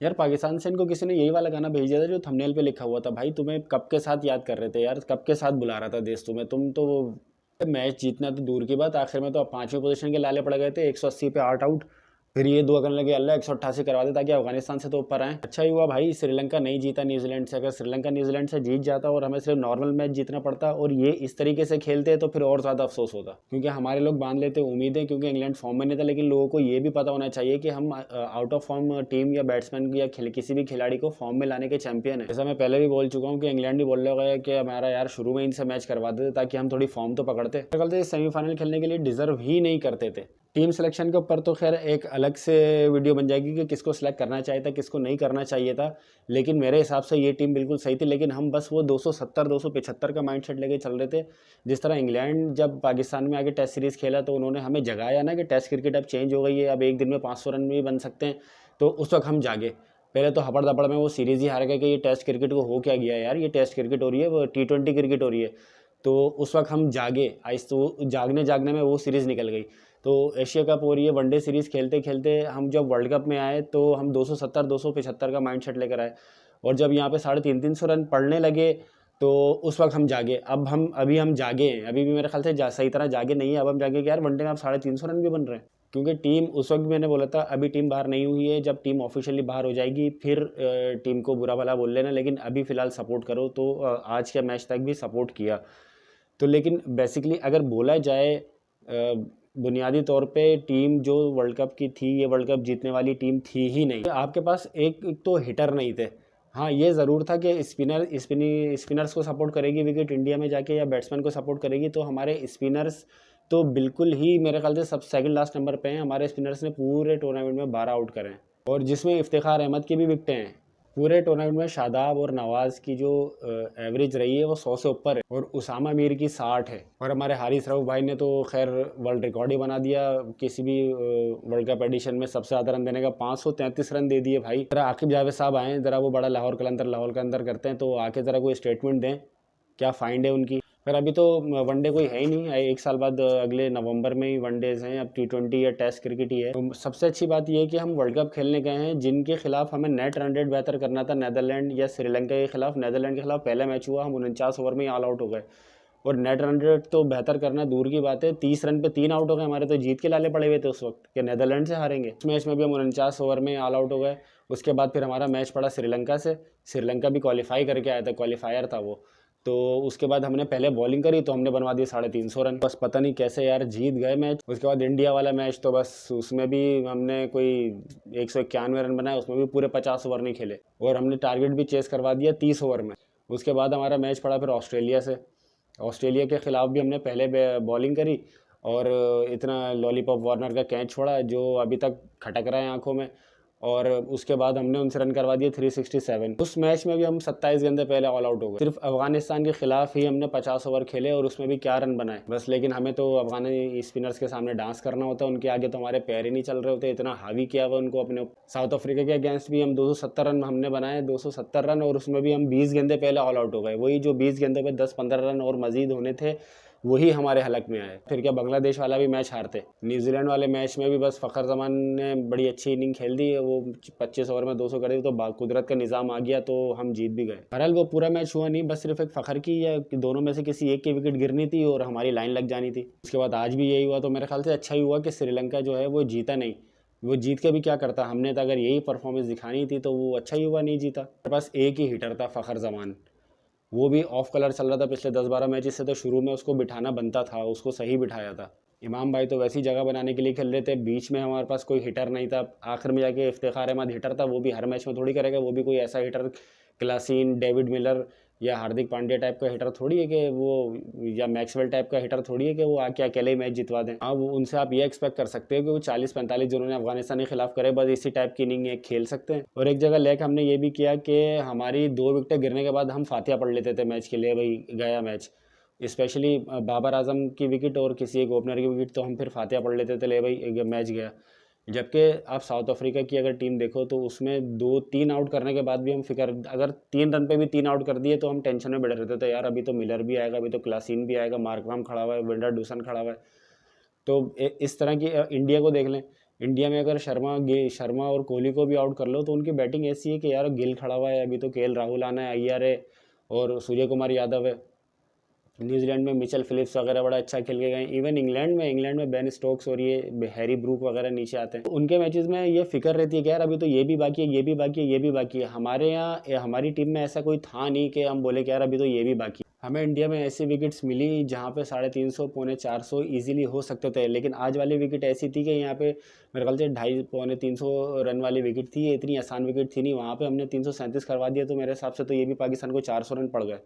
यार पाकिस्तान से इनको किसी ने यही वाला गाना भेजा था जो थंबनेल पे लिखा हुआ था, भाई तुम्हें कब के साथ याद कर रहे थे यार, कब के साथ बुला रहा था देश तुम्हें, तुम तो मैच जीतना तो दूर की बात, आखिर में तो आप 5वीं पोजीशन के लाले पड़ गए थे, 180 पे 8 आउट। फिर ये दुआ करने लगे अल्लाह 188 करवा दे ताकि अफगानिस्तान से तो ऊपर आए। अच्छा ही हुआ भाई श्रीलंका नहीं जीता न्यूजीलैंड से, अगर श्रीलंका न्यूजीलैंड से जीत जाता और हमें सिर्फ नॉर्मल मैच जीतना पड़ता और ये इस तरीके से खेलते तो फिर और ज़्यादा अफसोस होता, क्योंकि हमारे लोग बांध लेते उम्मीदें, क्योंकि इंग्लैंड फॉर्म में नहीं था। लेकिन लोगों को ये भी पता होना चाहिए कि हम आउट ऑफ फॉर्म टीम या बैट्समैन या किसी भी खिलाड़ी को फॉर्म में लाने के चैंपियन है। जैसा मैं पहले भी बोल चुका हूँ कि इंग्लैंड भी बोल रहा है कि हमारा यार शुरू में इनसे मैच करवा देते ताकि हम थोड़ी फॉर्म तो पकड़ते सेमीफाइनल खेलने के लिए डिजर्व ही नहीं करते थे। टीम सिलेक्शन के ऊपर तो खैर एक अलग से वीडियो बन जाएगी कि किसको सिलेक्ट करना चाहिए था, किसको नहीं करना चाहिए था, लेकिन मेरे हिसाब से ये टीम बिल्कुल सही थी। लेकिन हम बस वो 270 275 का माइंडसेट लेके चल रहे थे। जिस तरह इंग्लैंड जब पाकिस्तान में आके टेस्ट सीरीज़ खेला तो उन्होंने हमें जगाया ना कि टेस्ट क्रिकेट अब चेंज हो गई है, अब एक दिन में 500 रन भी बन सकते हैं। तो उस वक्त हम जागे। पहले तो हबड़ दबड़ में वो सीरीज़ ही हार गए कि ये टेस्ट क्रिकेट को हो क्या गया यार, ये टेस्ट क्रिकेट हो रही है, वो T20 क्रिकेट हो रही है। तो उस वक्त हम जागे, आइस तो जागने में वो सीरीज़ निकल गई। तो एशिया कप हो रही है, वनडे सीरीज़ खेलते खेलते हम जब वर्ल्ड कप में आए तो हम 270 275 का माइंडसेट लेकर आए, और जब यहाँ पे 350 रन पड़ने लगे तो उस वक्त हम जागे। अभी हम जागे हैं, अभी भी मेरे ख्याल से सही तरह जागे नहीं है। अब हम जागे कि यार वनडे में आप 350 रन भी बन रहे हैं, क्योंकि टीम उस वक्त भी मैंने बोला था अभी टीम बाहर नहीं हुई है, जब टीम ऑफिशियली बाहर हो जाएगी फिर टीम को बुरा भला बोल लेना, लेकिन अभी फ़िलहाल सपोर्ट करो। तो आज के मैच तक भी सपोर्ट किया। तो लेकिन बेसिकली अगर बोला जाए बुनियादी तौर पे टीम जो वर्ल्ड कप की थी, ये वर्ल्ड कप जीतने वाली टीम थी ही नहीं। आपके पास एक तो हिटर नहीं थे। हाँ ये ज़रूर था कि स्पिनर्स को सपोर्ट करेगी विकेट इंडिया में जाके, या बैट्समैन को सपोर्ट करेगी, तो हमारे स्पिनर्स तो बिल्कुल ही मेरे ख्याल से सब सेकंड लास्ट नंबर पे हैं। हमारे स्पिनर्स ने पूरे टूर्नामेंट में 12 आउट करे हैं, और जिसमें इफ्तिखार अहमद की भी विकटें हैं। पूरे टूर्नामेंट में शादाब और नवाज़ की जो एवरेज रही है वो 100 से ऊपर है, और उसामा मीर की 60 है, और हमारे हारिस रऊफ भाई ने तो खैर वर्ल्ड रिकॉर्ड ही बना दिया किसी भी वर्ल्ड कप एडिशन में, सबसे ज़्यादा रन देने का 533 रन दे दिए भाई। ज़रा आकिब जावेद साहब आए, ज़रा वो बड़ा लाहौर के अंदर करते हैं, तो आके ज़रा कोई स्टेटमेंट दें क्या फाइंड है उनकी। फिर अभी तो वनडे कोई है ही नहीं, एक साल बाद अगले नवंबर में ही वनडेज हैं, अब T20 या टेस्ट क्रिकेट ही है। तो सबसे अच्छी बात यह है कि हम वर्ल्ड कप खेलने गए हैं जिनके खिलाफ हमें नेट रन रेट बेहतर करना था, नेदरलैंड या श्रीलंका के खिलाफ। नेदरलैंड के खिलाफ पहला मैच हुआ, हम 49 ओवर में ही ऑल आउट हो गए, और नेट रन रेट तो बेहतर करना दूर की बात है, 30 रन पे 3 आउट हो गए हमारे, तो जीत के लाले पड़े हुए थे उस वक्त कि नेदरलैंड से हारेंगे। उस मैच में भी हम 49 ओवर में ऑल आउट हो गए। उसके बाद फिर हमारा मैच पड़ा श्रीलंका से, श्रीलंका भी क्वालिफाई करके आया था, क्वालिफायर था वो। तो उसके बाद हमने पहले बॉलिंग करी तो हमने बनवा दिए 350 रन, बस पता नहीं कैसे यार जीत गए मैच। उसके बाद इंडिया वाला मैच तो बस उसमें भी हमने कोई 191 रन बनाए, उसमें भी पूरे 50 ओवर नहीं खेले, और हमने टारगेट भी चेस करवा दिया 30 ओवर में। उसके बाद हमारा मैच पड़ा फिर ऑस्ट्रेलिया से। ऑस्ट्रेलिया के ख़िलाफ़ भी हमने पहले बॉलिंग करी, और इतना लॉलीपॉप वार्नर का कैच छोड़ा जो अभी तक खटक रहा है आंखों में, और उसके बाद हमने उनसे रन करवा दिए 367। उस मैच में भी हम 27 गेंदे पहले ऑल आउट हो गए। सिर्फ अफगानिस्तान के खिलाफ ही हमने 50 ओवर खेले, और उसमें भी क्या रन बनाए बस। लेकिन हमें तो अफगानी स्पिनर्स के सामने डांस करना होता है, उनके आगे तो हमारे पैर ही नहीं चल रहे होते, इतना हावी किया हुआ उनको अपने। साउथ अफ्रीका के अगेंस्ट भी हम 270 रन हमने बनाए, 270 रन, और उसमें भी हम 20 गेंदे पहले ऑल आउट हो गए। वही जो 20 गेंदों पर 10-15 रन और मजीद होने थे वही हमारे हलक में आए। फिर क्या बांग्लादेश वाला भी मैच हारते। न्यूजीलैंड वाले मैच में भी बस फ़खर जमान ने बड़ी अच्छी इनिंग खेल दी, वो 25 ओवर में 200 कर दी, तो कुदरत का निज़ाम आ गया तो हम जीत भी गए। बहरहाल वो पूरा मैच हुआ नहीं, बस सिर्फ एक फ़खर की या दोनों में से किसी एक की विकेट गिरनी थी और हमारी लाइन लग जानी थी। उसके बाद आज भी यही हुआ, तो मेरे ख्याल से अच्छा ही हुआ कि श्रीलंका जो है वो जीता नहीं। वो जीत के भी क्या करता, हमने तो अगर यही परफॉर्मेंस दिखानी थी तो वो अच्छा ही हुआ नहीं जीता। बस एक ही हिटर था फ़खर जमान, वो भी ऑफ कलर चल रहा था पिछले 10-12 मैचेस से, तो शुरू में उसको बिठाना बनता था, उसको सही बिठाया था। इमाम भाई तो वैसी जगह बनाने के लिए खेल रहे थे, बीच में हमारे पास कोई हिटर नहीं था। आखिर में जाके इफ्तिखार अहमद हिटर था, वो भी हर मैच में थोड़ी करेगा, वो भी कोई ऐसा हिटर क्लासीन डेविड मिलर या हार्दिक पांड्या टाइप का हिटर थोड़ी है कि वो, या मैक्सवेल टाइप का हिटर थोड़ी है कि वो आके अकेले ही मैच जितवा दें। हाँ वो उनसे आप ये एक्सपेक्ट कर सकते हो कि वो 40-45 जिन्होंने अफगानिस्तान के खिलाफ करे बस इसी टाइप की इनिंग खेल सकते हैं। और एक जगह लेक हमने ये भी किया कि हमारी 2 विकेटें गिरने के बाद हम फातिहा पढ़ लेते थे मैच के लिए, भाई गया मैच। स्पेशली बाबर आजम की विकेट और किसी एक ओपनर की विकेट तो हम फिर फातिहा पढ़ लेते थे, ले भाई मैच गया। जबकि आप साउथ अफ्रीका की अगर टीम देखो तो उसमें 2-3 आउट करने के बाद भी हम फिक्र, अगर 3 रन पे भी 3 आउट कर दिए तो हम टेंशन में बैठे रहते थे, यार अभी तो मिलर भी आएगा, अभी तो क्लासीन भी आएगा, मार्कराम खड़ा हुआ है, विंडर डूसन खड़ा हुआ है। तो इस तरह की इंडिया को देख लें, इंडिया में अगर शर्मा और कोहली को भी आउट कर लो तो उनकी बैटिंग ऐसी है कि यार गिल खड़ा हुआ है, अभी तो केएल राहुल आना है, अय्यर है और सूर्य कुमार यादव है। न्यूजीलैंड में मिचेल फिलिप्स वगैरह बड़ा अच्छा खेल के गए। इवन इंग्लैंड में बेन स्टोक्स और ये हैरी ब्रूक वगैरह नीचे आते हैं। तो उनके मैचेस में ये फिक्र रहती है कि यार अभी तो ये भी बाकी है, ये भी बाकी है, ये भी बाकी है। हमारे यहाँ हमारी टीम में ऐसा कोई था नहीं कि हम बोले कि यार अभी तो ये भी बाकी है। हमें इंडिया में ऐसी विकेट्स मिली जहाँ पे 350 पौने 400 ईजिली हो सकते थे, लेकिन आज वाली विकेट ऐसी थी कि यहाँ पे मेरे ख्याल से 250 पौने 300 रन वाली विकेट थी। ये इतनी आसान विकेट थी नहीं, वहाँ पे हमने 337 करवा दिया। तो मेरे हिसाब से तो ये भी पाकिस्तान को 400 रन पड़ गए।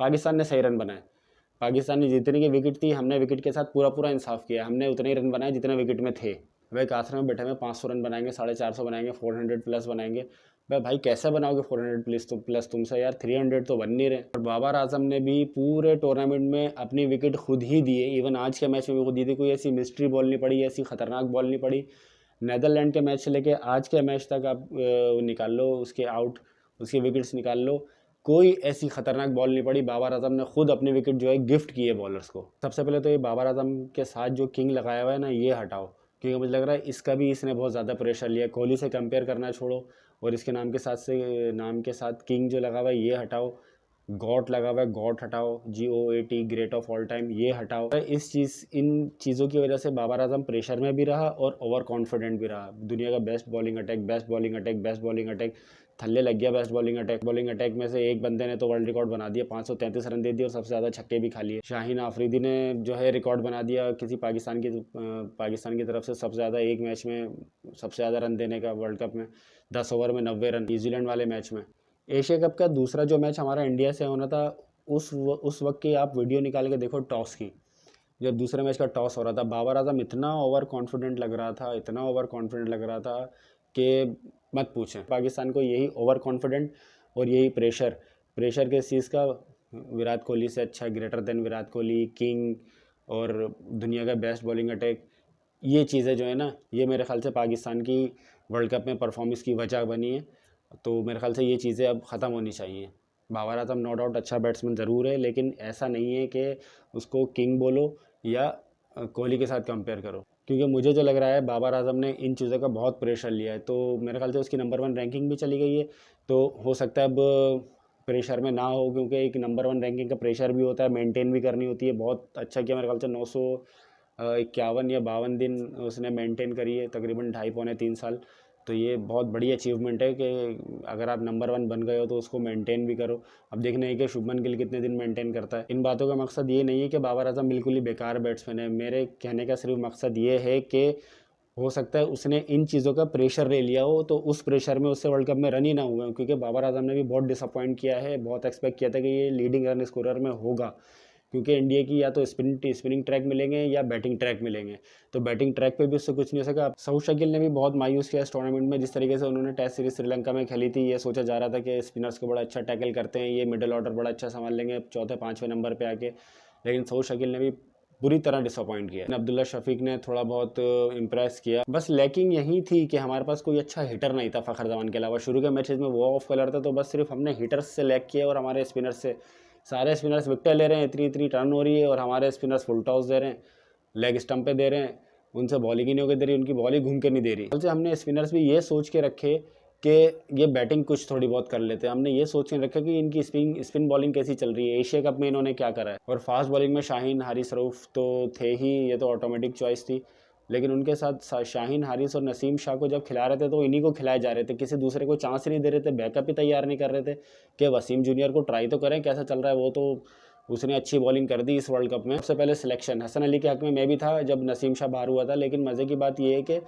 पाकिस्तान ने सही रन बनाए। पाकिस्तान ने जितनी की विकेट थी, हमने विकेट के साथ पूरा पूरा इंसाफ किया। हमने उतने ही रन बनाए जितने विकेट में थे। भाई आखिर में बैठे में 500 रन बनाएंगे, 450 बनाएंगे, 400 प्लस बनाएंगे। भाई कैसे बनाओगे 400 प्लस तुमसे यार 300 तो बन नहीं रहे। और बाबर आजम ने भी पूरे टूर्नामेंट में अपनी विकेट खुद ही दिए। इवन आज के मैच में भी खुद दी थी। कोई ऐसी मिस्ट्री बॉल नहीं पड़ी, ऐसी खतरनाक बॉल नहीं पड़ी। नेदरलैंड के मैच से लेके आज के मैच तक आप निकाल लो उसकी विकेट्स निकाल लो, कोई ऐसी खतरनाक बॉल नहीं पड़ी। बाबर आजम ने खुद अपनी विकेट जो है गिफ्ट की है बॉलर्स को। सबसे पहले तो ये बाबर आजम के साथ जो किंग लगाया हुआ है ना, ये हटाओ, क्योंकि मुझे लग रहा है इसका भी इसने बहुत ज़्यादा प्रेशर लिया। कोहली से कंपेयर करना छोड़ो और इसके नाम के साथ किंग जो लगा हुआ है ये हटाओ। गॉट लगा हुआ है, गॉट हटाओ, GOAT great of all time ये हटाओ। इन चीज़ों की वजह से बाबर आजम प्रेशर में भी रहा और ओवर कॉन्फिडेंट भी रहा। दुनिया का बेस्ट बॉलिंग अटैक थल्ले लग गया। बेस्ट बॉलिंग अटैक में से एक बंदे ने तो वर्ल्ड रिकॉर्ड बना दिया, 533 रन दे दिए और सबसे ज़्यादा छक्के भी खा लिए। शाहीन आफरीदी ने जो है रिकॉर्ड बना दिया किसी पाकिस्तान की तरफ से सबसे ज़्यादा एक मैच में सबसे ज़्यादा रन देने का वर्ल्ड कप में, 10 ओवर में 90 रन न्यूजीलैंड वाले मैच में। एशिया कप का दूसरा जो मैच हमारा इंडिया से होना था, उस वक्त की आप वीडियो निकाल के देखो टॉस की। जब दूसरे मैच का टॉस हो रहा था, बाबर आजम इतना ओवर कॉन्फिडेंट लग रहा था कि मत पूछें। पाकिस्तान को यही ओवर कॉन्फिडेंट और यही प्रेशर के चीज़ का, विराट कोहली से अच्छा, greater than Virat Kohli, king और दुनिया का बेस्ट बॉलिंग अटैक, ये चीज़ें जो है ना, ये मेरे ख्याल से पाकिस्तान की वर्ल्ड कप में परफॉर्मेंस की वजह बनी है। तो मेरे ख्याल से ये चीज़ें अब ख़त्म होनी चाहिए। बाबर आजम नो डाउट अच्छा बैट्समैन ज़रूर है, लेकिन ऐसा नहीं है कि उसको किंग बोलो या कोहली के साथ कंपेयर करो, क्योंकि मुझे जो लग रहा है बाबर आजम ने इन चीज़ों का बहुत प्रेशर लिया है। तो मेरे ख्याल से उसकी नंबर 1 रैंकिंग भी चली गई है। तो हो सकता है अब प्रेशर में ना हो, क्योंकि एक नंबर 1 रैंकिंग का प्रेशर भी होता है, मेंटेन भी करनी होती है। बहुत अच्छा किया मेरे ख्याल से 951 या 52 दिन उसने मेंटेन करी है, तकरीबन 2.5 पौने 3 साल। तो ये बहुत बड़ी अचीवमेंट है कि अगर आप नंबर 1 बन गए हो तो उसको मेंटेन भी करो। अब देखना है कि शुभमन गिल कितने दिन मेंटेन करता है। इन बातों का मकसद ये नहीं है कि बाबर आजम बिल्कुल ही बेकार बैट्समैन है। मेरे कहने का सिर्फ मकसद ये है कि हो सकता है उसने इन चीज़ों का प्रेशर ले लिया हो, तो उस प्रेशर में उससे वर्ल्ड कप में रन ही ना हुए, क्योंकि बाबर आजम ने भी बहुत डिसअपॉइंट किया है। बहुत एक्सपेक्ट किया था कि ये लीडिंग रन स्कोरर में होगा, क्योंकि इंडिया की या तो स्पिनिंग ट्रैक मिलेंगे या बैटिंग ट्रैक मिलेंगे। तो बैटिंग ट्रैक पे भी उससे कुछ नहीं हो सका। सऊद शकील ने भी बहुत मायूस किया इस टूर्नामेंट में, जिस तरीके से उन्होंने टेस्ट सीरीज श्रीलंका में खेली थी। ये सोचा जा रहा था कि स्पिनर्स को बड़ा अच्छा टैकल करते हैं, ये मिडिल ऑर्डर बड़ा अच्छा संभाल लेंगे 4-5वें नंबर पर आके, लेकिन सऊद शकील ने भी बुरी तरह डिसअपॉइंट किया। अब्दुल्ला शफीक ने थोड़ा बहुत इम्प्रेस किया, बस लैकिंग यही थी कि हमारे पास कोई अच्छा हिटर नहीं था फ़खर जमान के अलावा। शुरू के मैचेस में वो ऑफ कलर था, तो बस सिर्फ हमने हिटर्स से लैक किया और हमारे स्पिनर्स से। सारे स्पिनर्स विकेट ले रहे हैं, इतनी टर्न हो रही है और हमारे स्पिनर्स फुल टॉस दे रहे हैं, लेग स्टंप पे दे रहे हैं, उनसे बॉलिंग ही नहीं होकर दे रही, उनकी बॉलिंग घूम के नहीं दे रही। तो हमने स्पिनर्स भी ये सोच के रखे कि ये बैटिंग कुछ थोड़ी बहुत कर लेते हैं। हमने ये सोच के रखा कि इनकी स्पिन बॉलिंग कैसी चल रही है, एशिया कप में इन्होंने क्या करा है। और फास्ट बॉलिंग में शाहीन, हारिस रऊफ तो थे ही, ये तो ऑटोमेटिक चॉइस थी, लेकिन उनके साथ शाहीन, हारिस और नसीम शाह को जब खिला रहे थे तो इन्हीं को खिलाए जा रहे थे, किसी दूसरे को चांस नहीं दे रहे थे, बैकअप ही तैयार नहीं कर रहे थे कि वसीम जूनियर को ट्राई तो करें कैसा चल रहा है। वो तो उसने अच्छी बॉलिंग कर दी इस वर्ल्ड कप में। सबसे पहले सिलेक्शन हसन अली के हक में मैं भी था जब नसीम शाह बाहर हुआ था, लेकिन मज़े की बात यह है कि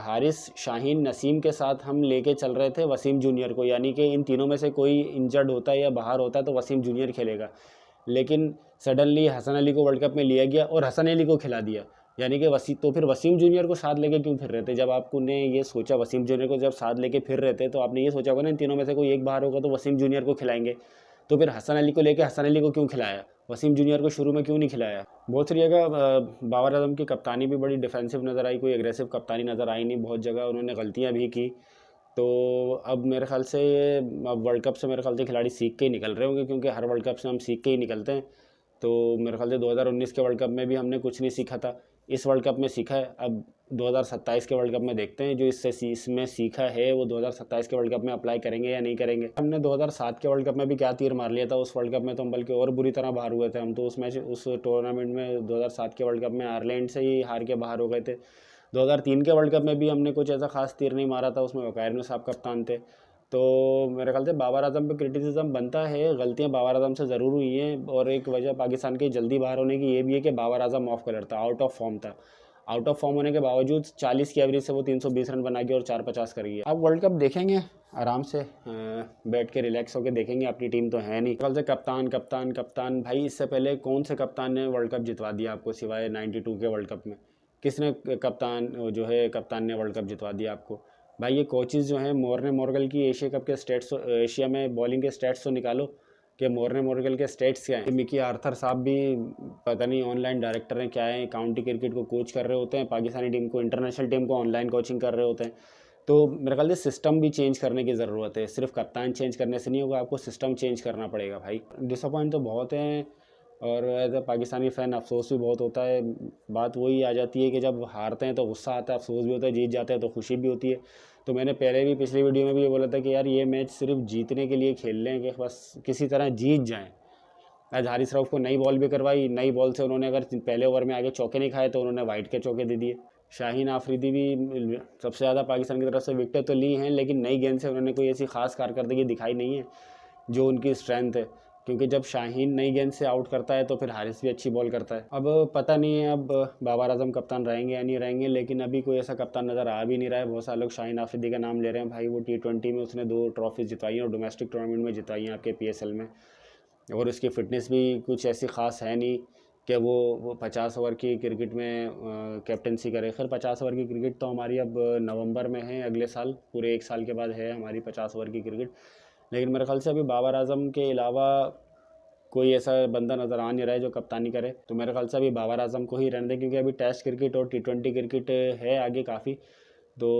हारिस, शाहीन, नसीम के साथ हम लेके चल रहे थे वसीम जूनियर को, यानी कि इन तीनों में से कोई इंजर्ड होता है या बाहर होता है तो वसीम जूनियर खेलेगा। लेकिन सडनली हसन अली को वर्ल्ड कप में लिया गया और हसन अली को खिला दिया, यानी कि तो फिर वसीम जूनियर को साथ लेके क्यों फिर रहे थे? जब आपने ये सोचा, वसीम जूनियर को जब साथ लेके फिर रहे थे, तो आपने ये सोचा होगा ना इन तीनों में से कोई एक बाहर होगा तो वसीम जूनियर को खिलाएंगे। तो फिर हसन अली को लेके हसन अली को क्यों खिलाया, वसीम जूनियर को शुरू में क्यों नहीं खिलाया? बहुत सारी जगह बाबर आजम की कप्तानी भी बड़ी डिफेंसिव नज़र आई, कोई एग्रेसिव कप्तानी नज़र आई नहीं। बहुत जगह उन्होंने गलतियां भी की। तो अब मेरे ख्याल से अब वर्ल्ड कप से मेरे ख्याल से खिलाड़ी सीख के ही निकल रहे होंगे, क्योंकि हर वर्ल्ड कप से हम सीख के ही निकलते हैं। तो मेरे ख्याल से 2019 के वर्ल्ड कप में भी हमने कुछ नहीं सीखा था, इस वर्ल्ड कप में सीखा है। अब 2027 के वर्ल्ड कप में देखते हैं, जो इसमें सीखा है वो 2027 के वर्ल्ड कप में अप्लाई करेंगे या नहीं करेंगे। हमने 2007 के वर्ल्ड कप में भी क्या तीर मार लिया था, उस वर्ल्ड कप में तो हम बल्कि और बुरी तरह बाहर हुए थे। हम तो उस टूर्नामेंट में 2007 के वर्ल्ड कप में आयरलैंड से ही हार के बाहर हो गए थे। 2003 के वर्ल्ड कप में भी हमने कुछ ऐसा खास तीर नहीं मारा था, उसमें वकायर साहब कप्तान थे। तो मेरे ख्याल से बाबर आजम पे क्रिटिसिज्म बनता है, गलतियां बाबर आजम से ज़रूर हुई हैं। और एक वजह पाकिस्तान के जल्दी बाहर होने की ये भी है कि बाबर आजम ऑफ कलर था, आउट ऑफ फॉर्म था। आउट ऑफ फॉर्म होने के बावजूद 40 की एवरेज से वो 320 रन बना के और 450 कर गई। अब वर्ल्ड कप देखेंगे आराम से, बैठ के रिलैक्स होकर देखेंगे। अपनी टीम तो है नहीं। कल से कप्तान कप्तान कप्तान भाई, इससे पहले कौन से कप्तान ने वर्ल्ड कप जितवा दिया आपको सिवाय 92 के वर्ल्ड कप में? किसने कप्तान जो है कप्तान ने वर्ल्ड कप जितवा दिया आपको? भाई ये कोचेज़ जो हैं, मोर्ने मोर्गल की एशिया कप के स्टेट्स, एशिया में बॉलिंग के स्टेट्स तो निकालो कि मोर्ने मोर्गल के स्टेट्स क्या हैं। मिकी आर्थर साहब भी पता नहीं ऑनलाइन डायरेक्टर हैं क्या है, काउंटी क्रिकेट को कोच कर रहे होते हैं, पाकिस्तानी टीम को, इंटरनेशनल टीम को ऑनलाइन कोचिंग कर रहे होते हैं। तो मेरे ख्याल से सिस्टम भी चेंज करने की ज़रूरत है। सिर्फ कप्तान चेंज करने से नहीं होगा, आपको सिस्टम चेंज करना पड़ेगा भाई। डिसअपॉइंट तो बहुत हैं और एज अ पाकिस्तानी फ़ैन अफसोस भी बहुत होता है। बात वही आ जाती है कि जब हारते हैं तो गुस्सा आता है, अफसोस भी होता है, जीत जाते हैं तो खुशी भी होती है। तो मैंने पहले भी पिछली वीडियो में भी ये बोला था कि यार ये मैच सिर्फ जीतने के लिए खेल लें कि बस किसी तरह जीत जाएं। आज हारिस रऊफ को नई बॉल भी करवाई, नई बॉल से उन्होंने अगर पहले ओवर में आगे चौके नहीं खाए तो उन्होंने वाइट के चौके दे दिए। शाहीन आफरीदी भी सबसे ज़्यादा पाकिस्तान की तरफ से विकेटें तो ली हैं, लेकिन नई गेंद से उन्होंने कोई ऐसी खास कारकर्दगी दिखाई नहीं है जो उनकी स्ट्रेंथ है। क्योंकि जब शाहीन नई गेंद से आउट करता है तो फिर हारिस भी अच्छी बॉल करता है। अब पता नहीं है अब बाबर आजम कप्तान रहेंगे या नहीं रहेंगे, लेकिन अभी कोई ऐसा कप्तान नज़र आ भी नहीं रहा है। बहुत सारे लोग शाहीन आफरीदी का नाम ले रहे हैं। भाई वो T20 में उसने 2 ट्रॉफीज़ जितवाई हैं और डोमेस्टिक टूर्नामेंट में जितवाई हैं आपके PSL में। और उसकी फ़िटनेस भी कुछ ऐसी ख़ास है नहीं कि वो 50 ओवर की क्रिकेट में कैप्टनसी करे। खैर 50 ओवर की क्रिकेट तो हमारी अब नवंबर में है, अगले साल पूरे 1 साल के बाद है हमारी 50 ओवर की क्रिकेट। लेकिन मेरे ख्याल से अभी बाबर आजम के अलावा कोई ऐसा बंदा नज़र आ नहीं रहा है जो कप्तानी करे। तो मेरे ख्याल से अभी बाबर आजम को ही रहने दें, क्योंकि अभी टेस्ट क्रिकेट और T20 क्रिकेट है आगे काफ़ी। तो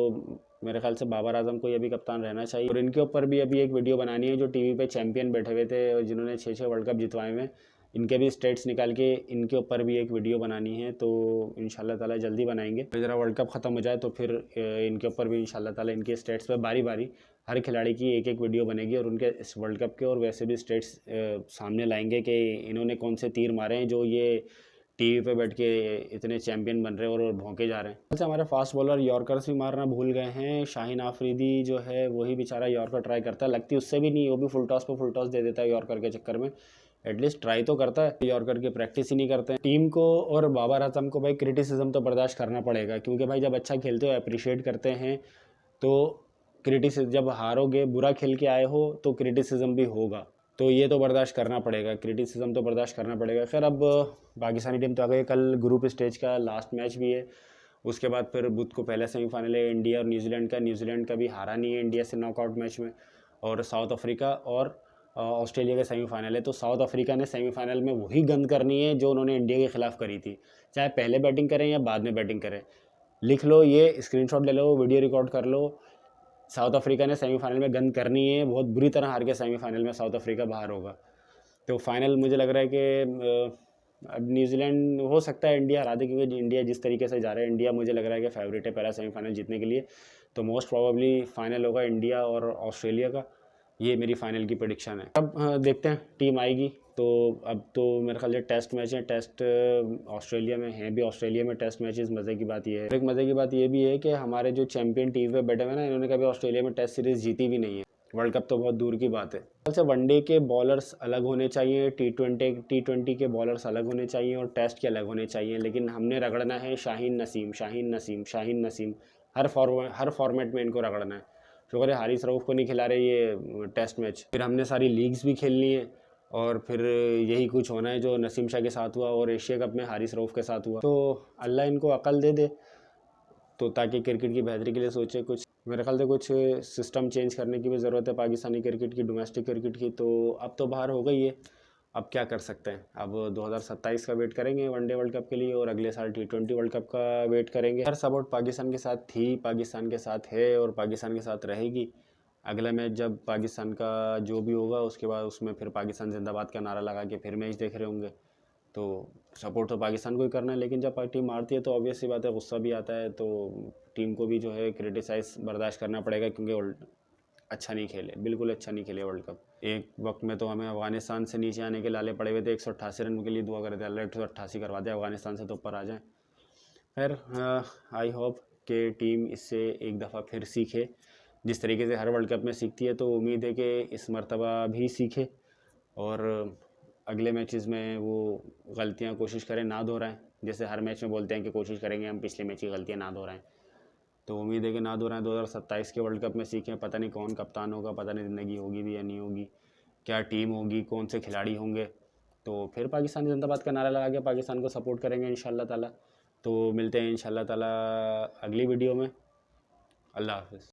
मेरे ख्याल से बाबर आजम को ही अभी कप्तान रहना चाहिए। और इनके ऊपर भी अभी एक वीडियो बनानी है, जो टीवी पे चैंपियन बैठे हुए थे और जिन्होंने 6 वर्ल्ड कप जितवाए हुए, इनके भी स्टेट्स निकाल के इनके ऊपर भी एक वीडियो बनानी है। तो इंशाल्लाह ताला जल्दी बनाएंगे। ज़रा वर्ल्ड कप ख़त्म हो जाए तो फिर इनके ऊपर भी इंशाल्लाह ताला इनके स्टेट्स पे बारी बारी हर खिलाड़ी की एक एक वीडियो बनेगी और उनके इस वर्ल्ड कप के और वैसे भी स्टेट्स सामने लाएंगे कि इन्होंने कौन से तीर मारे हैं जो ये टीवी पे बैठ के इतने चैंपियन बन रहे हैं और भौंके जा रहे हैं। वैसे हमारे फास्ट बॉलर यॉर्कर्स भी मारना भूल गए हैं। शाहीन आफरीदी जो है वही बेचारा यॉर्कर ट्राई करता है, लगती उससे भी नहीं, वो भी फुल टॉस पे फुल टॉस दे देता है यॉर्कर के चक्कर में। एटलीस्ट ट्राई तो करता है, यॉर्कर की प्रैक्टिस ही नहीं करते हैं। टीम को और बाबर आजम को भाई क्रिटिसिज्म तो बर्दाश्त करना पड़ेगा, क्योंकि भाई जब अच्छा खेलते हो अप्रिशिएट करते हैं तो क्रिटिसिज्म, जब हारोगे बुरा खेल के आए हो तो क्रिटिसिज्म भी होगा, तो ये तो बर्दाश्त करना पड़ेगा, क्रिटिसिज्म तो बर्दाश्त करना पड़ेगा। खैर अब पाकिस्तानी टीम तो आ गई, कल ग्रुप स्टेज का लास्ट मैच भी है, उसके बाद फिर बुध को पहला सेमीफाइनल है इंडिया और न्यूजीलैंड का। न्यूजीलैंड का भी हारा नहीं है इंडिया से नॉकआउट मैच में, और साउथ अफ्रीका और ऑस्ट्रेलिया का सेमीफाइनल है। तो साउथ अफ्रीका ने सेमीफाइनल में वही गंद करनी है जो उन्होंने इंडिया के खिलाफ करी थी, चाहे पहले बैटिंग करें या बाद में बैटिंग करें। लिख लो, ये स्क्रीनशॉट ले लो, वीडियो रिकॉर्ड कर लो। साउथ अफ्रीका ने सेमीफाइनल में गंद करनी है, बहुत बुरी तरह हार के सेमीफाइनल में साउथ अफ्रीका बाहर होगा। तो फाइनल मुझे लग रहा है कि अब न्यूजीलैंड हो सकता है इंडिया हरा दे, क्योंकि इंडिया जिस तरीके से जा रहा है, इंडिया मुझे लग रहा है कि फेवरेट है पहला सेमीफाइनल जीतने के लिए। तो मोस्ट प्रोबेबली फाइनल होगा इंडिया और ऑस्ट्रेलिया का, ये मेरी फाइनल की प्रेडिक्शन है। अब देखते हैं टीम आएगी। तो अब तो मेरे ख्याल से टेस्ट मैच है, टेस्ट ऑस्ट्रेलिया में हैं भी, ऑस्ट्रेलिया में टेस्ट मैचेस। मज़े की बात ये है, एक मज़े की बात ये भी है कि हमारे जो चैंपियन टीम पे बैठे हुए ना, इन्होंने कभी ऑस्ट्रेलिया में टेस्ट सीरीज़ जीती भी नहीं है। वर्ल्ड कप तो बहुत दूर की बात है। वैसे वनडे के बॉलर्स अलग होने चाहिए, T20 के बॉलर्स अलग होने चाहिए और टेस्ट के अलग होने चाहिए, लेकिन हमने रगड़ना है शाहीन नसीम, शाहीन नसीम, शाहीन नसीम। हर फॉर्मेट में इनको रगड़ना है। शुक्र है हारिस रऊफ को नहीं खिला रहे ये टेस्ट मैच। फिर हमने सारी लीग्स भी खेलनी है और फिर यही कुछ होना है जो नसीम शाह के साथ हुआ और एशिया कप में हारिस रऊफ के साथ हुआ। तो अल्लाह इनको अकल दे दे, तो ताकि क्रिकेट की बेहतरी के लिए सोचे कुछ। मेरे ख्याल से कुछ सिस्टम चेंज करने की भी ज़रूरत है पाकिस्तानी क्रिकेट की, डोमेस्टिक क्रिकेट की। तो अब तो बाहर हो गई है, अब क्या कर सकते हैं। अब 2027 का वेट करेंगे वनडे वर्ल्ड कप के लिए और अगले साल T20 वर्ल्ड कप का वेट करेंगे। हर सपोर्ट पाकिस्तान के साथ थी, पाकिस्तान के साथ है और पाकिस्तान के साथ रहेगी। अगला मैच जब पाकिस्तान का जो भी होगा उसके बाद उसमें फिर पाकिस्तान जिंदाबाद का नारा लगा के फिर मैच देख रहे होंगे। तो सपोर्ट तो पाकिस्तान को ही करना है, लेकिन जब टीम मारती है तो ऑब्वियस सी बात है गुस्सा भी आता है, तो टीम को भी जो है क्रिटिसाइज बर्दाश्त करना पड़ेगा, क्योंकि अच्छा नहीं खेले, बिल्कुल अच्छा नहीं खेले वर्ल्ड कप। एक वक्त में तो हमें अफगानिस्तान से नीचे आने के लाले पड़े हुए थे, 188 रन के लिए दुआ कर रहे थे, अल्लाह 188 करवा दे अफगानिस्तान से तो ऊपर आ जाए। खैर आई होप कि टीम इससे एक दफ़ा फिर सीखे, जिस तरीके से हर वर्ल्ड कप में सीखती है, तो उम्मीद है कि इस मर्तबा भी सीखे और अगले मैचेस में वो गलतियां कोशिश करें ना दोहराएं। जैसे हर मैच में बोलते हैं कि कोशिश करेंगे हम पिछले मैच की गलतियां ना दोहराएं, तो उम्मीद है कि ना दोहराएं। 2027 के वर्ल्ड कप में सीखें, पता नहीं कौन कप्तान होगा, पता नहीं ज़िंदगी होगी भी या नहीं होगी, क्या टीम होगी, कौन से खिलाड़ी होंगे। तो फिर पाकिस्तान जिंदाबाद का नारा लगा के पाकिस्तान को सपोर्ट करेंगे इंशाल्लाह ताला। तो मिलते हैं इंशाल्लाह ताला अगली वीडियो में। अल्लाह हाफ़िज़।